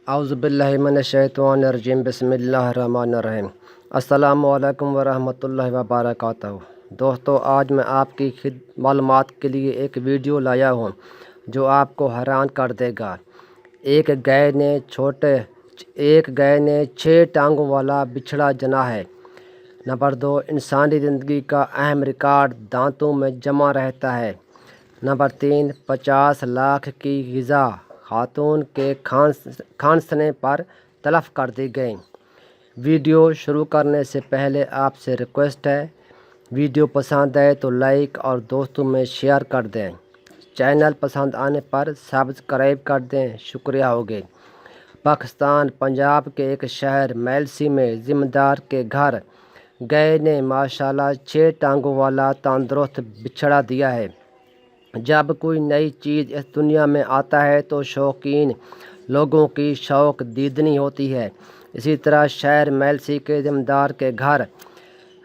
औज़ु बिल्लाहि मिनश्शैतानिर्रजीम बिस्मिल्लाहिर्रहमानिर्रहीम। अस्सलामु अलैकुम वरहमतुल्लाहि वबरकातुहू। दोस्तों, आज मैं आपकी मालूमात के लिए एक वीडियो लाया हूँ जो आपको हैरान कर देगा। एक गाय ने 6 टांगों वाला बिछड़ा जना है। नंबर 2, इंसानी ज़िंदगी का अहम रिकॉर्ड दांतों में जमा रहता है। नंबर 3, 50 लाख की ग़िज़ा खातून के खांसने पर तलफ कर दी गई। वीडियो शुरू करने से पहले आपसे रिक्वेस्ट है, वीडियो पसंद आए तो लाइक और दोस्तों में शेयर कर दें। चैनल पसंद आने पर सब्सक्राइब कर दें, शुक्रिया होगे। पाकिस्तान पंजाब के एक शहर मेलसी में ज़िम्मेदार के घर गाय ने माशाल्लाह 6 टांगों वाला तंदुरुस्त बिछड़ा दिया है। जब कोई नई चीज़ इस दुनिया में आता है तो शौकीन लोगों की शौक दीदनी होती है। इसी तरह शहर मेलसी के ज़िम्मेदार के घर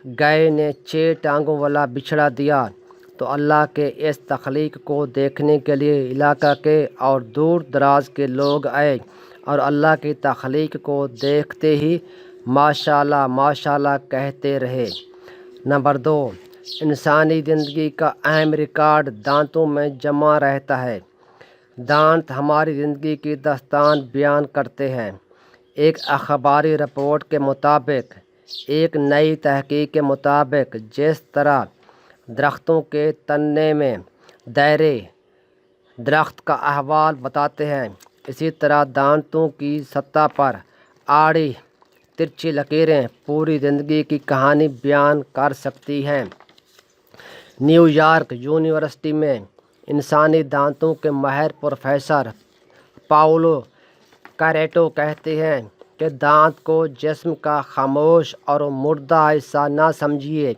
गाय ने 6 टांगों वाला बिछड़ा दिया तो अल्लाह के इस तख्लीक को देखने के लिए इलाका के और दूर दराज के लोग आए और अल्लाह की तख्लीक को देखते ही माशाल्लाह माशाल्लाह कहते रहे। नंबर 2, इंसानी ज़िंदगी का अहम रिकॉर्ड दांतों में जमा रहता है। दांत हमारी ज़िंदगी की दास्तान बयान करते हैं। एक अखबारी रिपोर्ट के मुताबिक, एक नई तहकीक के मुताबिक, जिस तरह दरख्तों के तने में दायरे दरख्त का अहवाल बताते हैं, इसी तरह दांतों की सतह पर आड़ी तिरछी लकीरें पूरी ज़िंदगी की कहानी बयान कर सकती हैं। न्यूयॉर्क यूनिवर्सिटी में इंसानी दांतों के माहिर प्रोफेसर पाउलो कैरेटो कहते हैं कि दांत को जिस्म का खामोश और मुर्दा हिस्सा ना समझिए,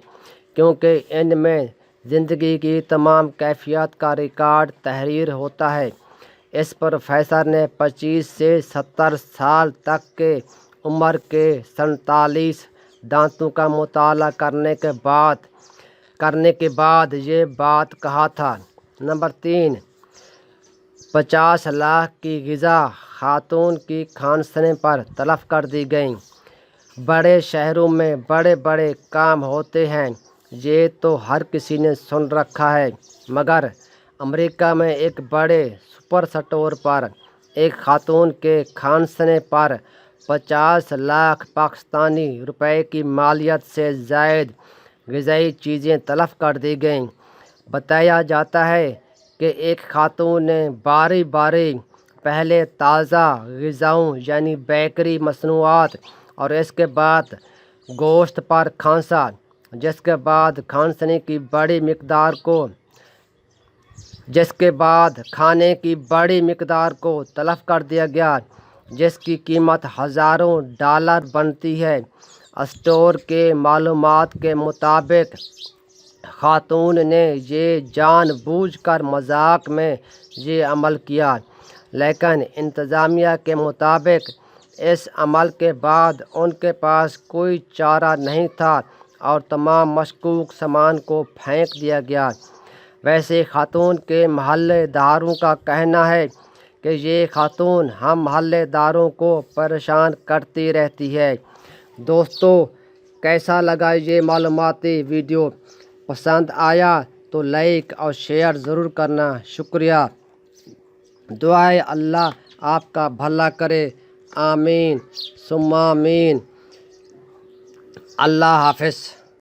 क्योंकि इनमें ज़िंदगी की तमाम कैफियत का रिकॉर्ड तहरीर होता है। इस प्रोफेसर ने 25 से 70 साल तक के उम्र के 47 दांतों का मुताला करने के बाद ये बात कहा था। नंबर 3, 50 लाख की ग़िज़ा खातून की खांसने पर तलफ कर दी गई। बड़े शहरों में बड़े बड़े काम होते हैं, ये तो हर किसी ने सुन रखा है, मगर अमेरिका में एक बड़े सुपर स्टोर पर एक खातून के खांसने पर 50 लाख पाकिस्तानी रुपए की मालियत से ज़ायद ग़िज़ाई चीज़ें तलफ कर दी गईं। बताया जाता है कि एक खातून ने बारी बारी पहले ताज़ा ग़िज़ाओं यानी बेकरी मसनूआत और इसके बाद गोश्त पर खांसा, जिसके बाद खाने की बड़ी मिकदार को तलफ कर दिया गया, जिसकी कीमत हज़ारों डॉलर बनती है। स्टोर के मालूमात के मुताबिक खातून ने ये जानबूझकर मजाक में ये अमल किया, लेकिन इंतज़ामिया के मुताबिक इस अमल के बाद उनके पास कोई चारा नहीं था और तमाम मशकूक सामान को फेंक दिया गया। वैसे खातून के महल्लेदारों का कहना है कि ये खातून हम महल्लेदारों को परेशान करती रहती है। दोस्तों, कैसा लगा ये मालूमाती वीडियो? पसंद आया तो लाइक और शेयर ज़रूर करना, शुक्रिया। दुआ है अल्लाह आपका भला करे, आमीन सुम्मा आमीन। अल्लाह हाफ़िज़।